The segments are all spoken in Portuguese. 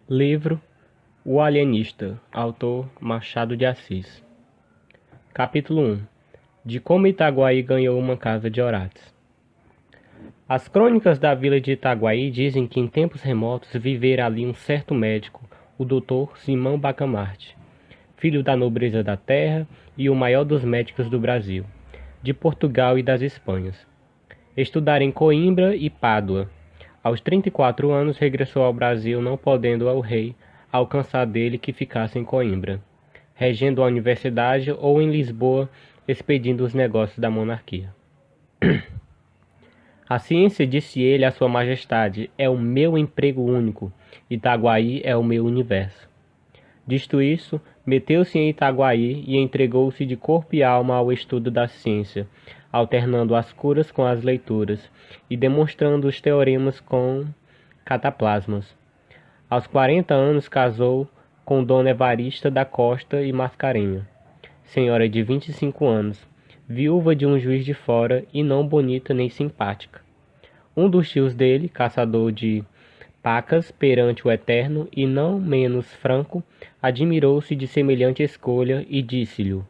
Livro O Alienista, autor Machado de Assis. Capítulo 1. De como Itaguaí ganhou uma casa de Orates. As crônicas da vila de Itaguaí dizem que em tempos remotos vivera ali um certo médico, o doutor Simão Bacamarte, filho da nobreza da terra e o maior dos médicos do Brasil, de Portugal e das Espanhas. Estudara em Coimbra e Pádua. Aos 34 anos regressou ao Brasil, não podendo o rei alcançar dele que ficasse em Coimbra, regendo a universidade, ou em Lisboa, expedindo os negócios da monarquia. A ciência, disse ele a sua majestade, é o meu emprego único. Itaguaí é o meu universo. Dito isso, meteu-se em Itaguaí e entregou-se de corpo e alma ao estudo da ciência, alternando as curas com as leituras e demonstrando os teoremas com cataplasmas. Aos 40 anos casou com Dona Evarista da Costa e Mascarenha, senhora de 25 anos, viúva de um juiz de fora e não bonita nem simpática. Um dos tios dele, caçador de pacas perante o Eterno e não menos franco, admirou-se de semelhante escolha e disse-lhe: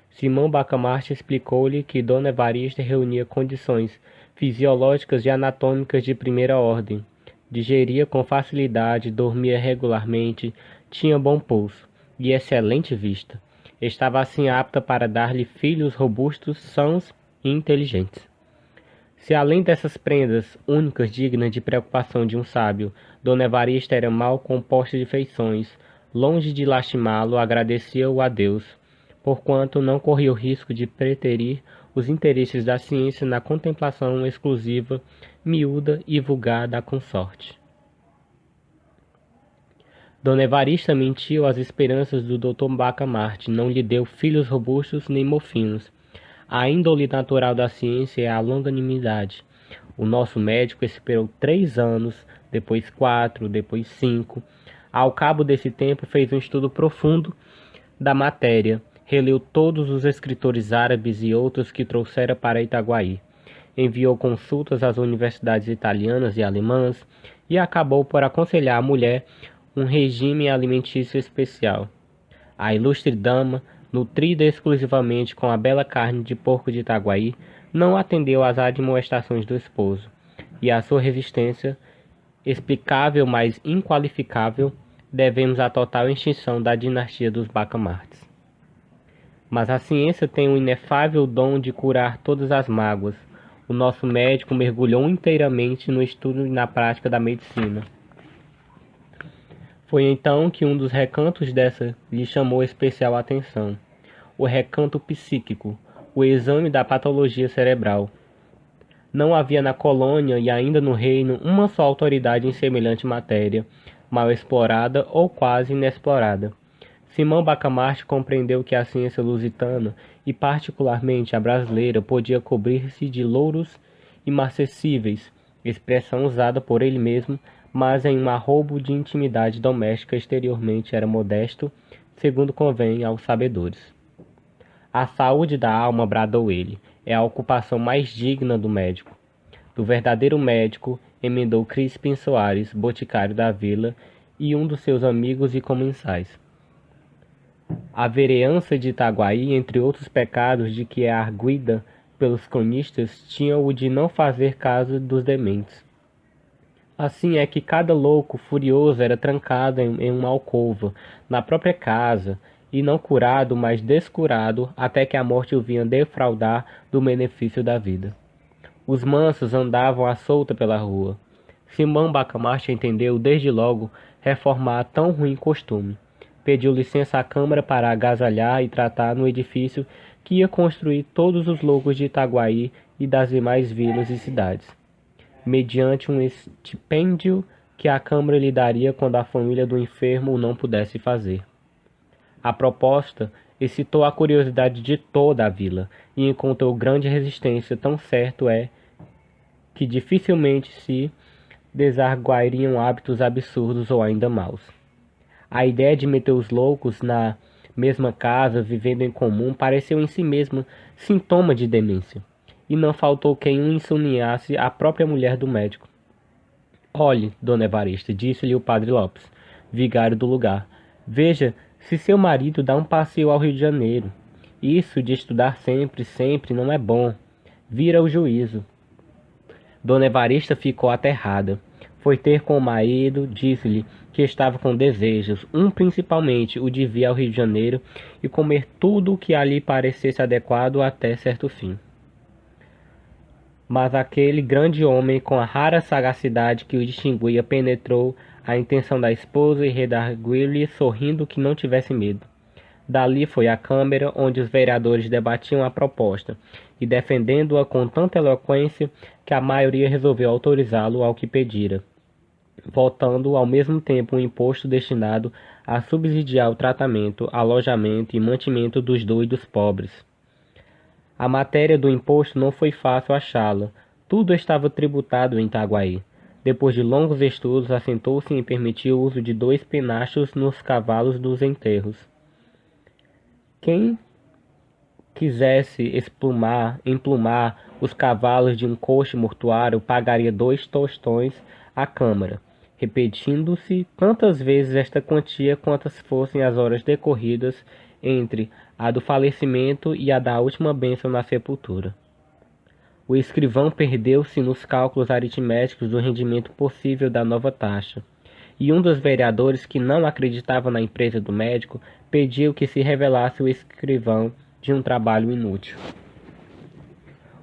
Simão Bacamarte explicou-lhe que Dona Evarista reunia condições fisiológicas e anatômicas de primeira ordem, digeria com facilidade, dormia regularmente, tinha bom pulso e excelente vista. Estava assim apta para dar-lhe filhos robustos, sãos e inteligentes. Se além dessas prendas únicas dignas de preocupação de um sábio, Dona Evarista era mal composta de feições, longe de lastimá-lo, agradecia-o a Deus, porquanto não corria o risco de preterir os interesses da ciência na contemplação exclusiva, miúda e vulgar da consorte. Dona Evarista mentiu às esperanças do Dr. Bacamarte, não lhe deu filhos robustos nem mofinos. A índole natural da ciência é a longanimidade. O nosso médico esperou 3 anos, depois 4, depois 5. Ao cabo desse tempo fez um estudo profundo da matéria, releu todos os escritores árabes e outros que trouxera para Itaguaí, enviou consultas às universidades italianas e alemãs e acabou por aconselhar à mulher um regime alimentício especial. A ilustre dama, nutrida exclusivamente com a bela carne de porco de Itaguaí, não atendeu às admoestações do esposo, e à sua resistência, explicável mas inqualificável, devemos à total extinção da dinastia dos Bacamartes. Mas a ciência tem o inefável dom de curar todas as mágoas. O nosso médico mergulhou inteiramente no estudo e na prática da medicina. Foi então que um dos recantos dessa lhe chamou especial atenção: o recanto psíquico, o exame da patologia cerebral. Não havia na colônia e ainda no reino uma só autoridade em semelhante matéria, mal explorada ou quase inexplorada. Simão Bacamarte compreendeu que a ciência lusitana, e particularmente a brasileira, podia cobrir-se de louros imarcessíveis, expressão usada por ele mesmo, mas em um arrobo de intimidade doméstica exteriormente era modesto, segundo convém aos sabedores. A saúde da alma, bradou ele, é a ocupação mais digna do médico. Do verdadeiro médico, emendou Crispim Soares, boticário da vila, e um dos seus amigos e comensais. A vereança de Itaguaí, entre outros pecados de que é arguida pelos cronistas, tinha o de não fazer caso dos dementes. Assim é que cada louco furioso era trancado em uma alcova, na própria casa, e não curado, mas descurado, até que a morte o vinha defraudar do benefício da vida. Os mansos andavam à solta pela rua. Simão Bacamarte entendeu, desde logo, reformar tão ruim costume. Pediu licença à Câmara para agasalhar e tratar no edifício que ia construir todos os loucos de Itaguaí e das demais vilas e cidades, mediante um estipêndio que a Câmara lhe daria quando a família do enfermo o não pudesse fazer. A proposta excitou a curiosidade de toda a vila e encontrou grande resistência, tão certo é que dificilmente se desarguariam hábitos absurdos ou ainda maus. A ideia de meter os loucos na mesma casa, vivendo em comum, pareceu em si mesma sintoma de demência, e não faltou quem o insuniasse a própria mulher do médico. Olhe, Dona Evarista, disse-lhe o padre Lopes, vigário do lugar. Veja se seu marido dá um passeio ao Rio de Janeiro. Isso de estudar sempre, sempre não é bom. Vira o juízo. Dona Evarista ficou aterrada. Foi ter com o marido, disse-lhe que estava com desejos, principalmente o de vir ao Rio de Janeiro e comer tudo o que ali parecesse adequado até certo fim. Mas aquele grande homem, com a rara sagacidade que o distinguia, penetrou a intenção da esposa e redarguiu-lhe, sorrindo, que não tivesse medo. Dali foi à Câmara, onde os vereadores debatiam a proposta, e defendendo-a com tanta eloquência que a maioria resolveu autorizá-lo ao que pedira, votando ao mesmo tempo um imposto destinado a subsidiar o tratamento, alojamento e mantimento dos doidos pobres. A matéria do imposto não foi fácil achá-la. Tudo estava tributado em Itaguaí. Depois de longos estudos, assentou-se em permitir o uso de 2 penachos nos cavalos dos enterros. Quem quisesse emplumar os cavalos de um coche mortuário pagaria 2 tostões à Câmara, repetindo-se tantas vezes esta quantia quantas fossem as horas decorridas entre a do falecimento e a da última bênção na sepultura. O escrivão perdeu-se nos cálculos aritméticos do rendimento possível da nova taxa, e um dos vereadores, que não acreditava na empresa do médico, pediu que se revelasse o escrivão de um trabalho inútil.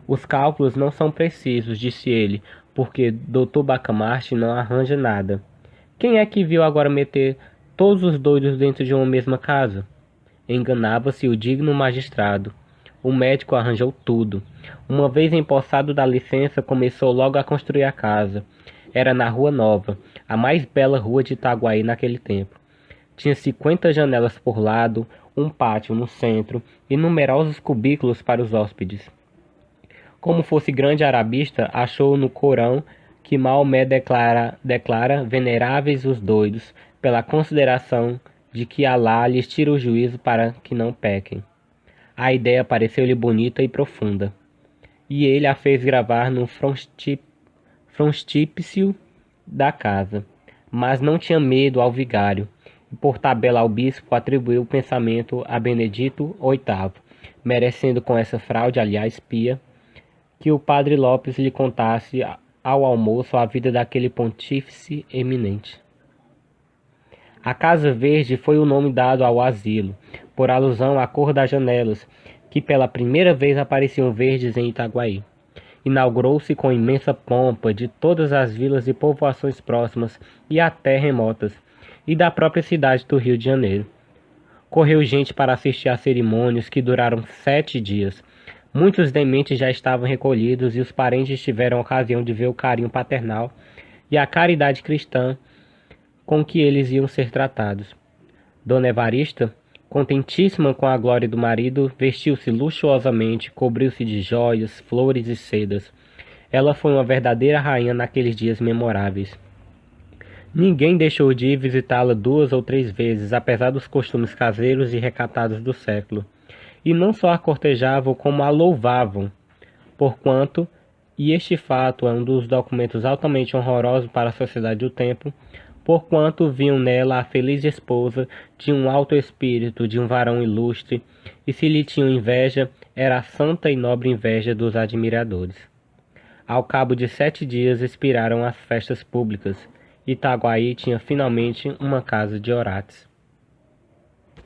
Os cálculos não são precisos, disse ele, porque Dr. Bacamarte não arranja nada. Quem é que viu agora meter todos os doidos dentro de uma mesma casa? Enganava-se o digno magistrado. O médico arranjou tudo. Uma vez empossado da licença, começou logo a construir a casa. Era na Rua Nova, a mais bela rua de Itaguaí naquele tempo. Tinha 50 janelas por lado, um pátio no centro e numerosos cubículos para os hóspedes. Como fosse grande arabista, achou no Corão que Maomé declara veneráveis os doidos, pela consideração de que Alá lhes tira o juízo para que não pequem. A ideia pareceu-lhe bonita e profunda, e ele a fez gravar no frontíspice da casa, mas não tinha medo ao vigário, e por tabela ao bispo atribuiu o pensamento a Benedito VIII, merecendo com essa fraude, aliás pia, que o padre Lopes lhe contasse ao almoço a vida daquele pontífice eminente. A Casa Verde foi o nome dado ao asilo, por alusão à cor das janelas, que pela primeira vez apareciam verdes em Itaguaí. Inaugurou-se com imensa pompa de todas as vilas e povoações próximas e até remotas, e da própria cidade do Rio de Janeiro. Correu gente para assistir a cerimônias que duraram 7 dias. Muitos dementes já estavam recolhidos e os parentes tiveram ocasião de ver o carinho paternal e a caridade cristã com que eles iam ser tratados. Dona Evarista, contentíssima com a glória do marido, vestiu-se luxuosamente, cobriu-se de joias, flores e sedas. Ela foi uma verdadeira rainha naqueles dias memoráveis. Ninguém deixou de ir visitá-la 2 ou 3 vezes, apesar dos costumes caseiros e recatados do século. E não só a cortejavam, como a louvavam, porquanto, e este fato é um dos documentos altamente honrosos para a sociedade do tempo, porquanto viam nela a feliz esposa de um alto espírito, de um varão ilustre, e se lhe tinham inveja, era a santa e nobre inveja dos admiradores. Ao cabo de 7 dias expiraram as festas públicas. Itaguaí tinha finalmente uma casa de orates.